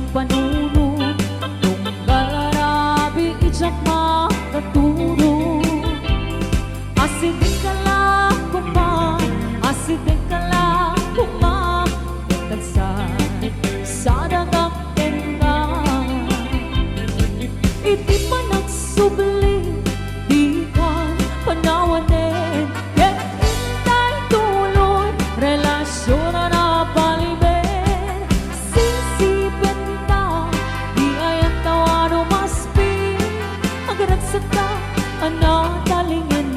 panunod tunggal arabi ijak makaturo. Asidin ka lang kuma, asidin ka lang kuma, sa dagang ka. Iti pa nagsubli, di ka panawanin, ket intay tuloy, relasyon na napaliben. Sisipin na, di ayan tawa numaspi, agragsak ka, anatalingin.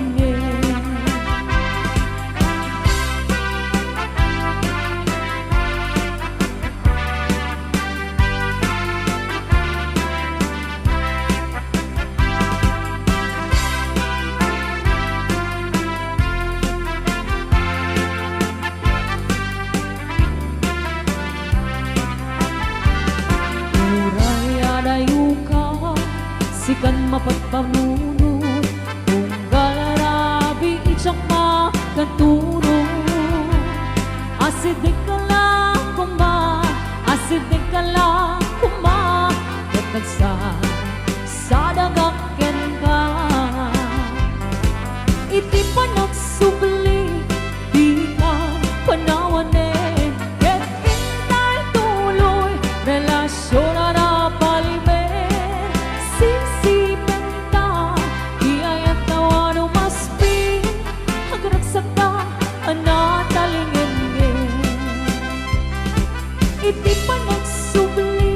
Sikan mapagpanunod tunggal arabi ijak makaturo. Asidin ka lang kuma, asidin ka lang kuma, ket sa dagaken ka. Iti pa nagsubli, di ka panawanin, ket intay tuloy, relasyon na napaliben. Sisipin ka, di ayan tawa numaspi, agragsak ka, anatalingin. Iti pa nagsubli,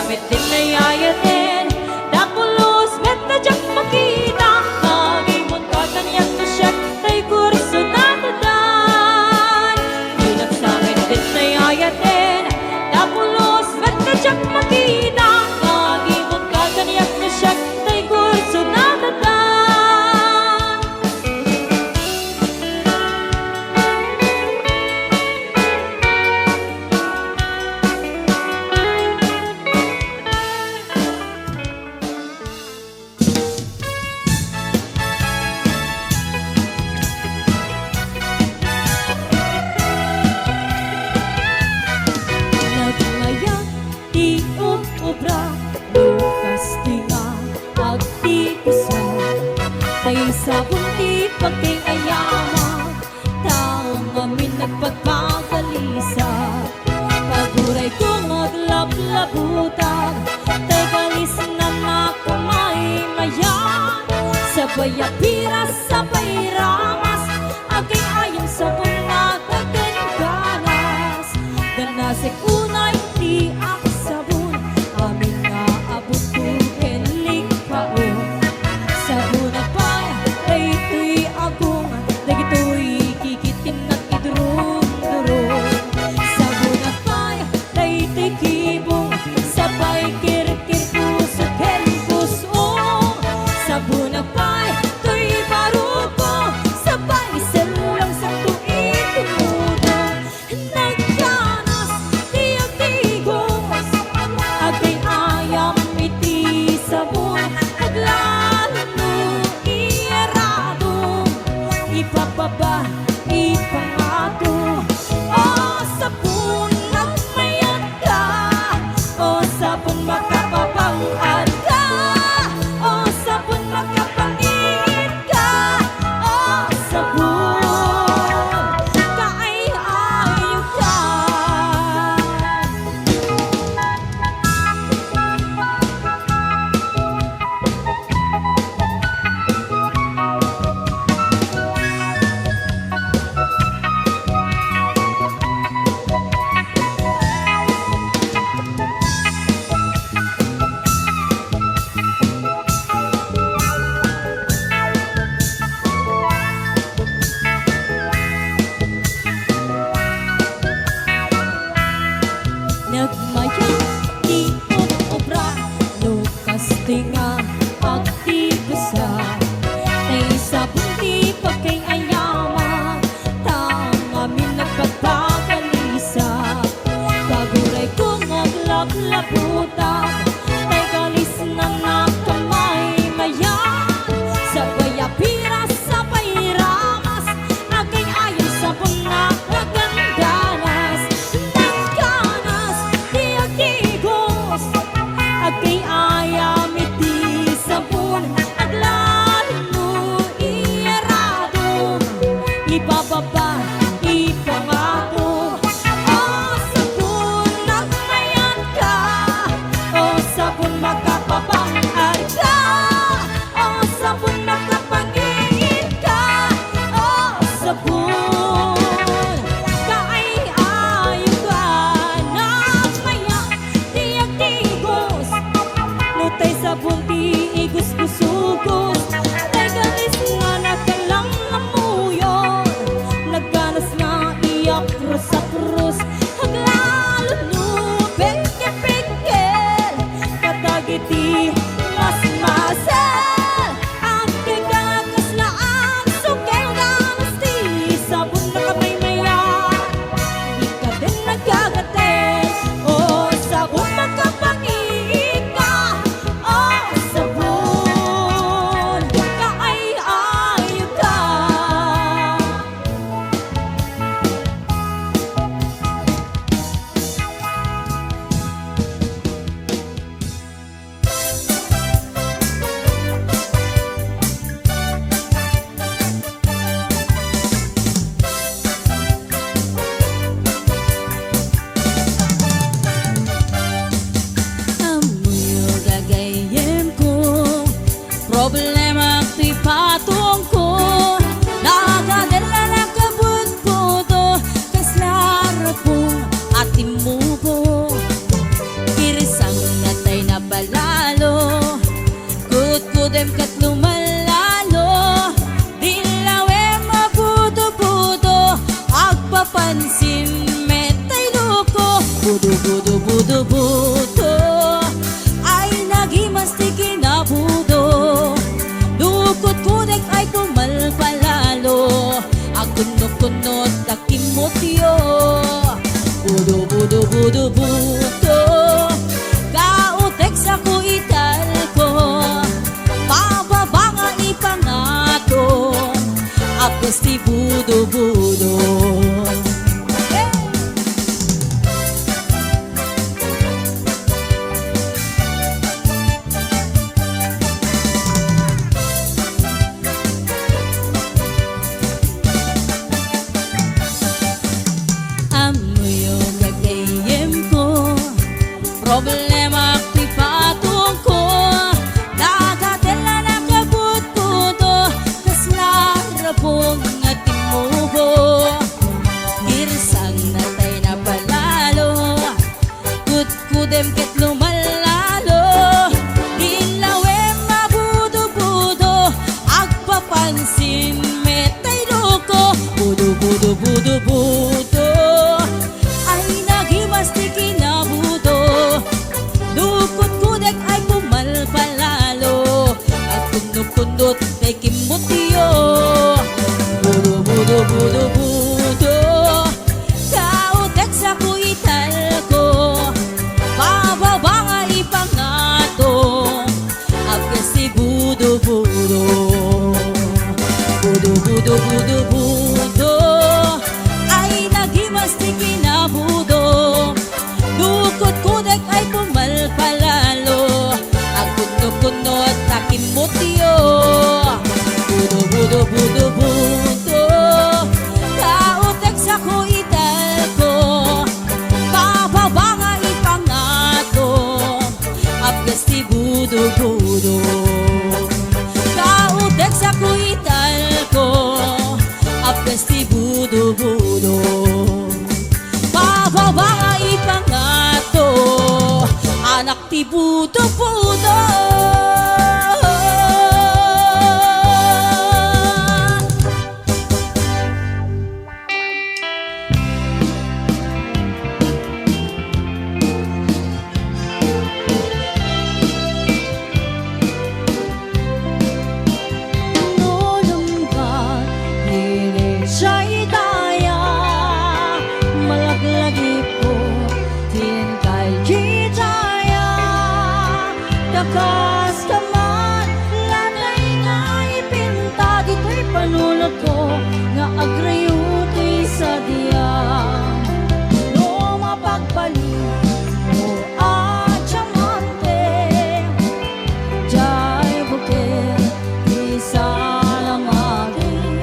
samit din na yayatin Dakulos met na jak makita Magimon ka kanyak na siyak Tay kurso na tadan Inak samit din na yayatin Dakulos met na jak makita Magimon ka kanyak na siyak Tay kurso na tadan Nagmayang di obra Lukas tinga agti kusa Tay sabon ti pagking ayama Taong amin nagpagpagalisa Paguray ko maglablabutan Tay galis na nakamay mayan Sabay apiras, sabay ramas Agay ayong sabon na kaganganas Ganasik unay di ako sabon Amin nga abot ko kenling kaon Sabon na pa ay ito'y agong Dagito'y kikitim na idurong-durong Sabon na pa ay ito'y kibong Sabay kirkir ko sa kelbos Sabon na pa ito'y baruko Sabay selang sa tuwing tumudong Nagkanas di agtigos Agay ayam iti sabon Naglalo ierado Ipapaba ipangato O sabon nagmayag ka O sabon makapapangad ka O sabon makapangit ka O sabon kaay-ayo ka Nagmayang di obra Lukas tinga agti kusa Tay sabon ti pagkay ayama Taong amin nagpagpagalisa Paguray ko maglablabutan Tay galis na nakamay mayan Sabay apiras, sabay ramas Agay ayong sabon na kagandanas Nagkanas di agtigos Agay ayam iti Budo-budo Kautek sa kuital ko Apes ti budo-budo Pababa ipangato Anak ti budo-budo Kas kaman, lanay nga ipinta dito'y panulog ko nga agrayuto'y sa diyang no mapagpalit mo at chamante jay bukit isa lang agin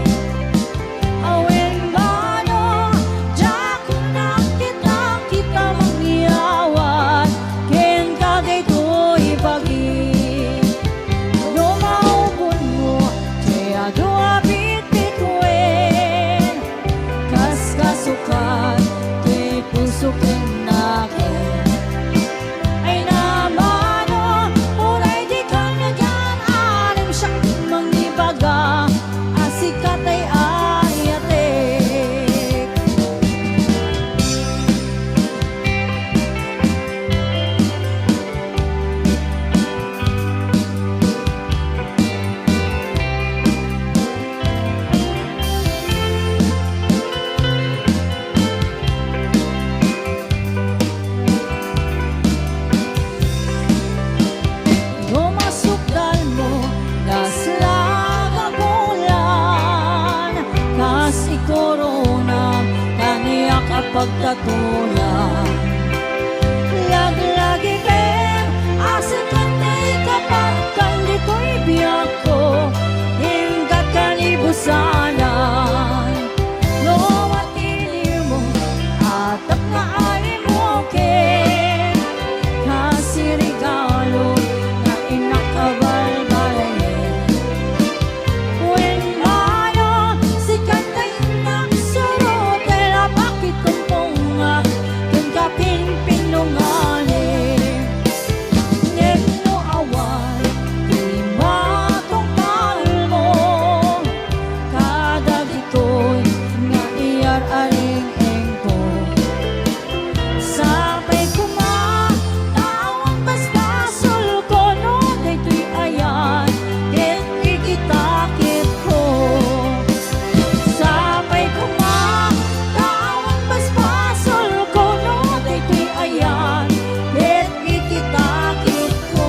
awen bano ja kung nakita mangyawat ken kagay to'y pagi pagtatulan Lag-lagi pen Asin kantay kapag kang dito'y biyak ko Hinggat kanibusanan No matili mo Atap na ay mo ken Kasi regalo Na inakabal-balayin When mano si kantay na suro Tela bakit kumpong Kung kapin-pinungalim Ngeno awan Di matungkal mo Kada dito'y nga iyar-aring-eng ko Sabay kumatawang basbasol ko No dito'y ayan Ket ikitakit ko Sabay kumatawang basbasol ko No dito'y ayan Ket ikitakit ko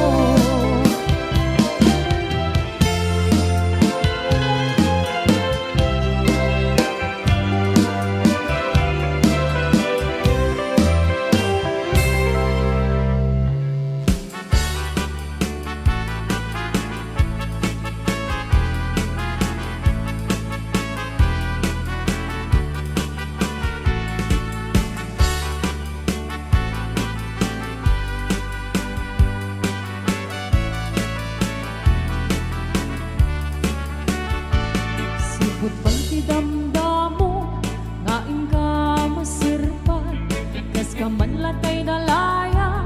Sipot pang ti damdamo Ngain ka masirpan Kas ka man latay dalaya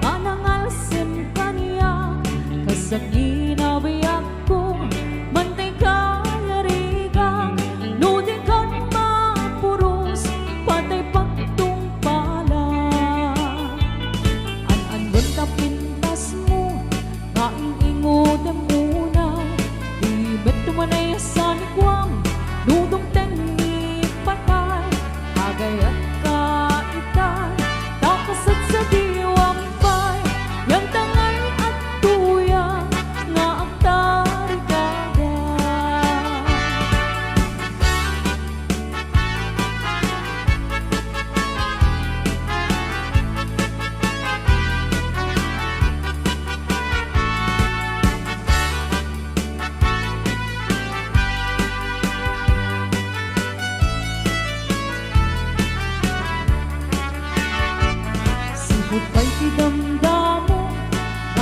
Manangalsim ka niya Kasag inabiyak ko Mantay ka larigang Nudi ka mapuros Patay pagtungpala An-an ka pintas mo Ngain ingodem muna Di beto manay sa nikwang Nudong tengi patay Agayat ka itay Takasat sa diwampay Yang tangay at tuyang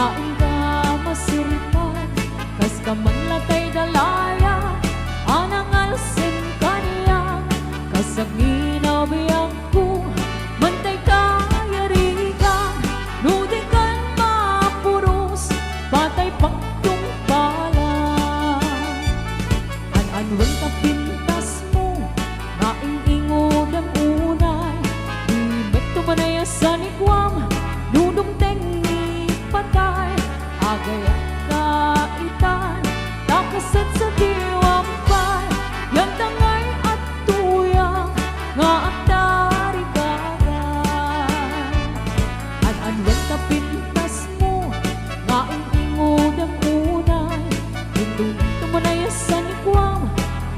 Ngain ka masuripan, kas ka man latay dalaya, anang alsin kaniya, kasangin abiyang ko, mantay ka yarigan, nudi kan mapuros, patay pagtung pala. An-anwan ka pintas mo, ngaing ingod ang unay, ibet tumanaya sa nikwam, nudong tengi patay, agay kaitan, takasat sa diwampay, yan tangay at tuyang, nga ang tarigagay. An-anwan ka pintas mo, ngaing ingod ang unay, nudong tumanaya sa nikwam,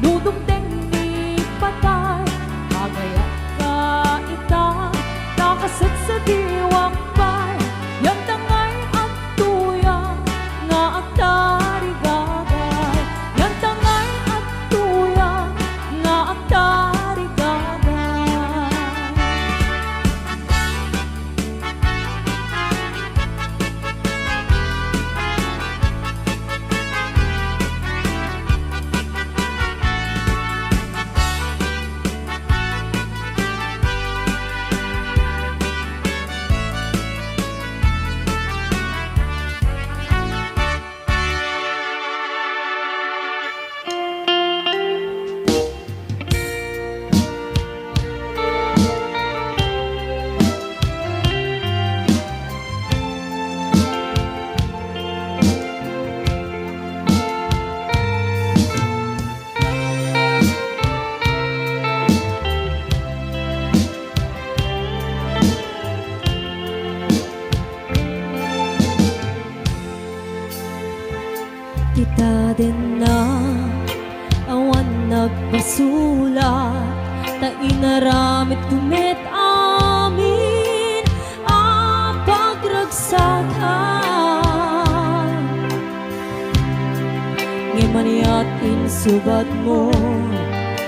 nudong tengi patay, agay kaitan, takasat sa diwampay, yan tangay at tuyang, nga ang tarigagay. Yan tangay at tuyang, nga ang tarigagay. Kita din na awan nagpasulat, ta inaramit kumit amin ang pagragsakan. Ngimaniat insubat mo,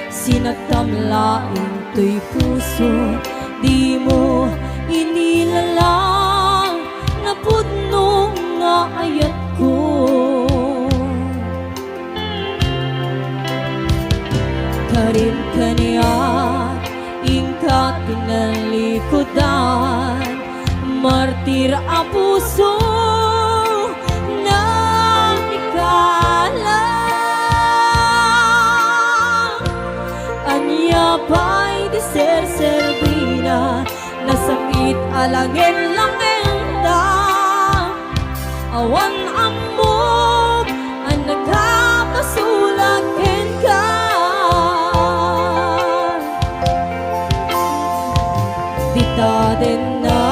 sinagtamlaing to'y puso, di mo inilalang na pudnong nga ayat ko. Karin kaniya, ingka tinalikodan, martir a puso na ikalang. Anya pa'y di ser-servina, nasakit alangin-langin da, awan amog ang nagkapasulakin ka. Dita din na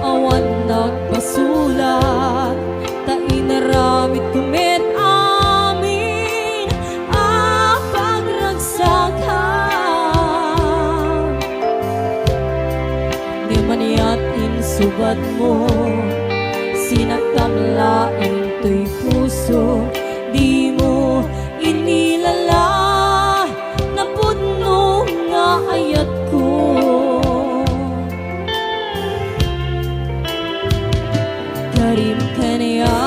awan nagpasulat, ta inaramit kumit amin ang pagragsakan. Di maniat insubat mo, sinagtamlaing to'y puso, di mo inilala na pudno nga ayat ko. Karim kaniya,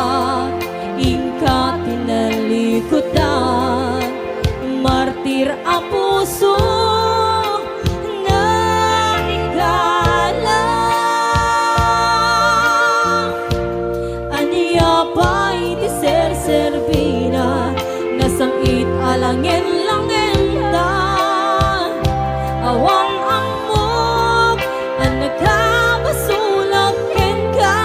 ingka tinalikodan, martir a puso na ikalang. Aniya pa'y di ser-servina, nasangit alangin-langin da, awang amog ang nagkabasulakin ka.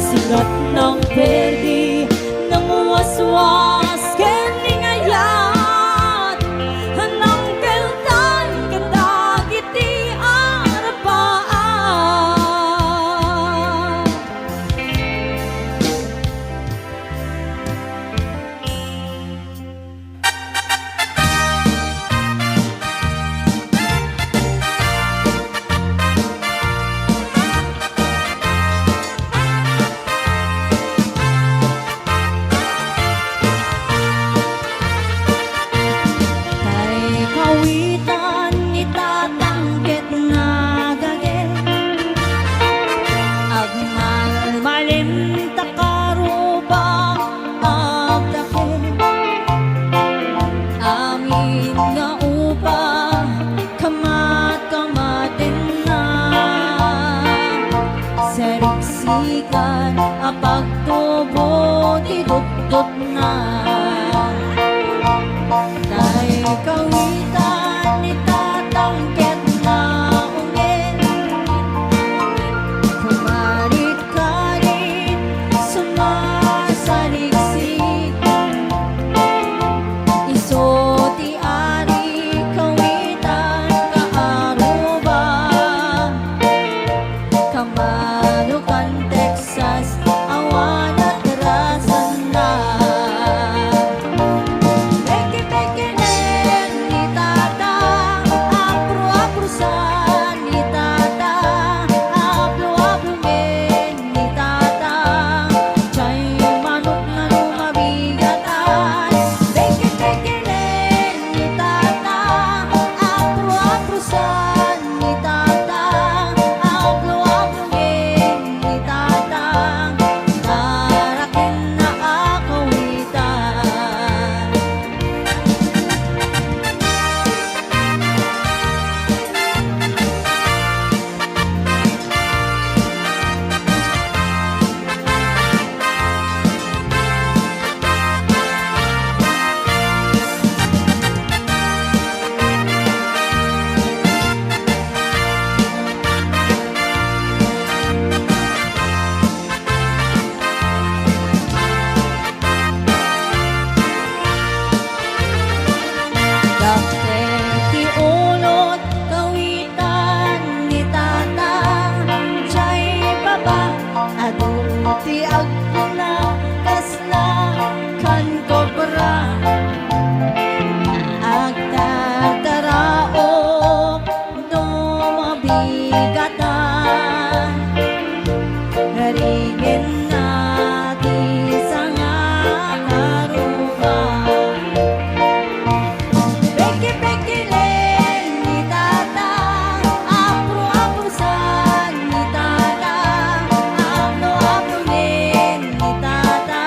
sikat ng perdi, ng waswas kening ayat, hanang keltan kadagiti arapaan. Kay kawitan itatanggit nga gage, agmalmalim takaruba agdake, amin nga upa kamat-kamatin na, seriksikan apagtubo ti dutdut na. Tay kawitan itatangket na ungin, kumarit-karit sumasaliksik, iso ti ari kawitan kaaruba, kamanukan Texas awan at rasan na. Peke-pekenen ni tata, apro-aprosan ni tata, aplo-aplomen ni tata, chay manok na lumabigatan. Peke-pekenen ni tata, apro-aprosan ni tata, aplo-aplomen ni tata, daraken na akawitan. Dapte ti ulot kawitan ni tata, chay baba adu ti agpuna kasla kan kobra, agtatarao no mabigatan, haringin na ti sanga karuba. Peke-pekelen ni tata, apro-aprosan ni tata, aplo-aplomen ni tata,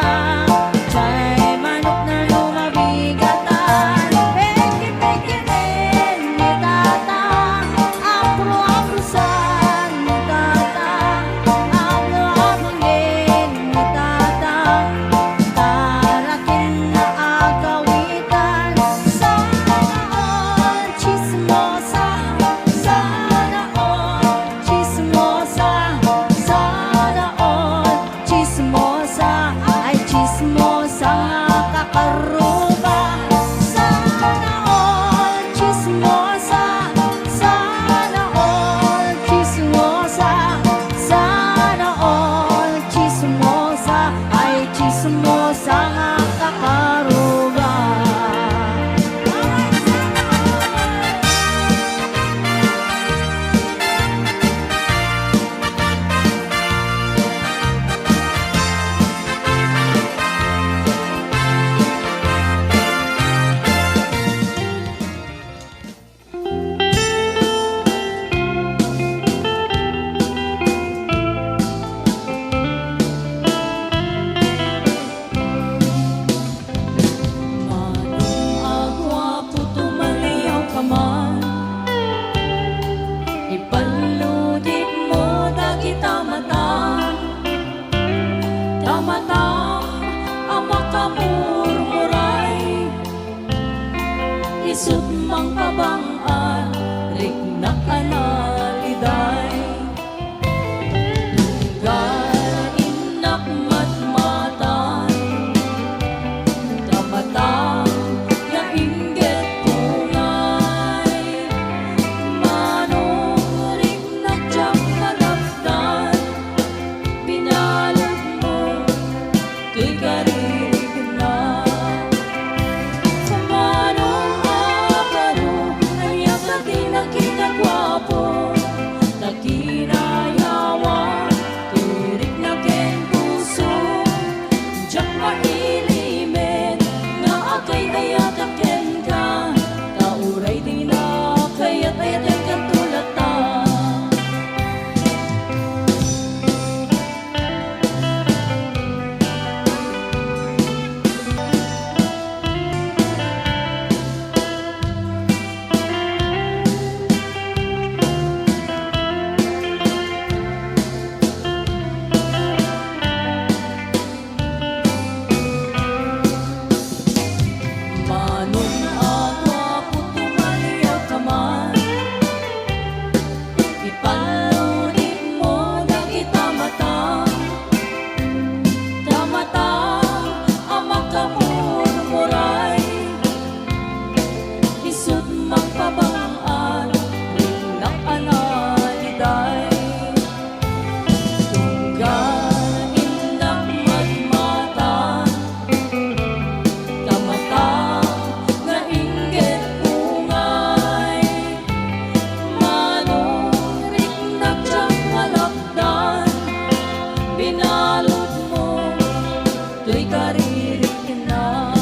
karirikin na.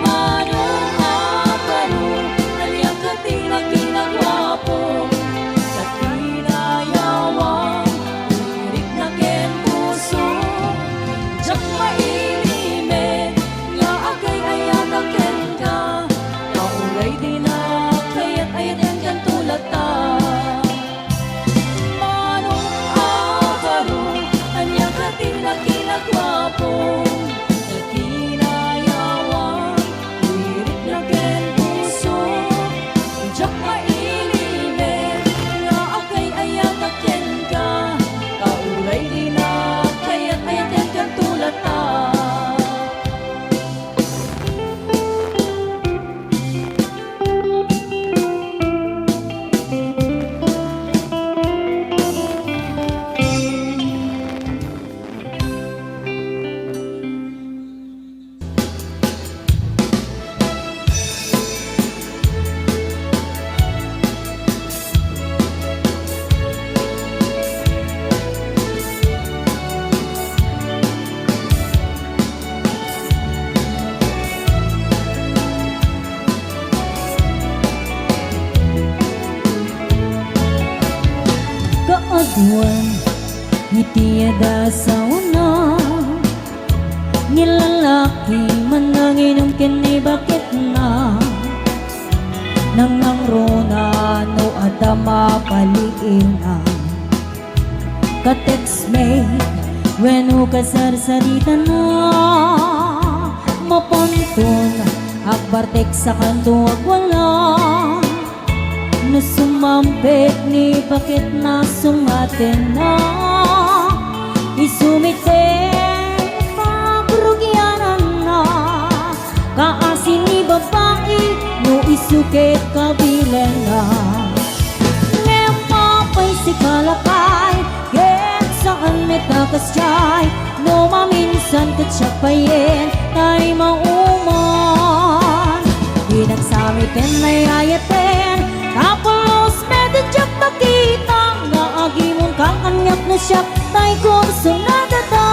Manong aparo, aliyang katina kinagwapo, sa tinayawang, lirik na ken puso. Diyak mailime, nga agay ayata ken ka, nauray di na kayat ayatan kan tulata. Manong aparo, aliyang katina kinagwapo, sa tinayawang, lirik na ken puso. Diyak mailime, nga agay ayata ken ka, nauray di na kayat ayatan kan tulata. Kaaduan, itiyada sa una, nilalaki mananginom kini bakit na nang rona no adama paliin na ka-text mate weno kasarsarita na mapontong akbar text sa kanto wala na sumampit ni bakit na sumatin na isumite pagrugyanan na kaasin ni babae no isukit kabilan na ngayon papay si kalakay get saan metakas chay no maminsan katsapayin tay mauman pinagsamitin na ayatin tapos medyo makita nga agimon kang kanyak na siya tay kurso na data.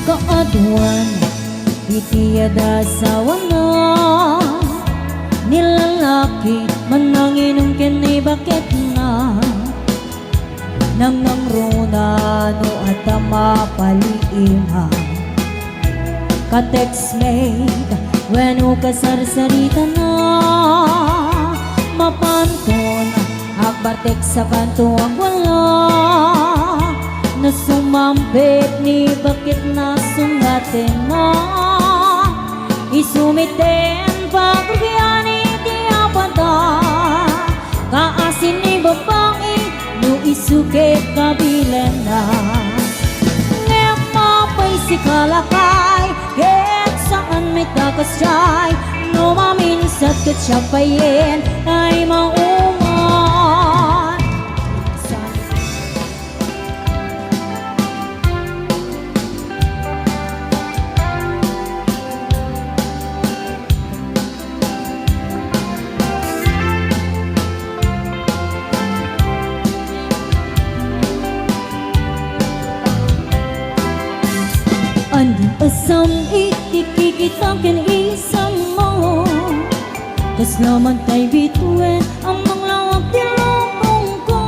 Kaaduan, itiyada sa wana nilalaki mananginom kini bakit na nang rona no adama paliin na ka-text mate weno kasarsarita na mapanton akbar text sa kanto ang wala na sumampit ni bakit na sungatin na isumiten pagrugyani di apada kaasin ni babae no isukit kabilan na ngayon papay si kalakay get saan may takas chay no maminsat katsapayin ay mauman. Andun asam itikikita ken isang mo kas laman tay bituin ang manglawag tilopong ko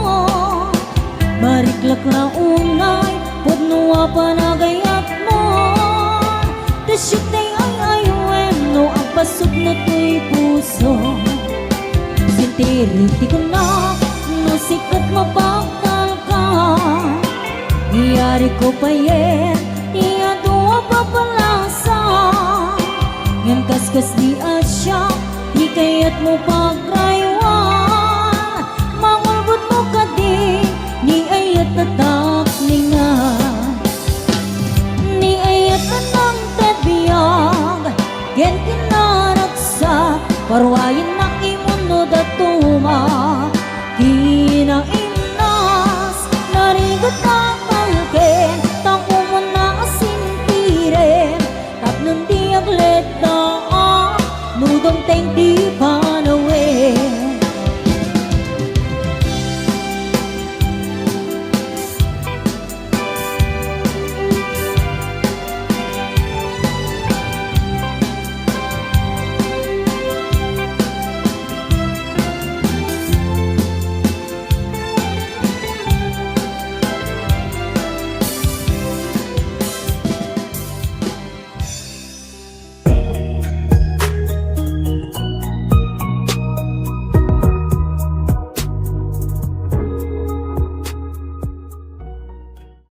bariklak na unay pudnuwa panagayat mo tasyok tay ay ayuin no ang pasok na to'y puso sintiriti ko na sikat mapagdal ka iyari ko pa yen papalasa ngayon kaskas di asya di kaya't mo pagraywan mangulbot mo ka di ni ayat na takningan ni ayat na ng tebiyag gen kinaraksa parwayin na imuno datuma Di na inas, narigot na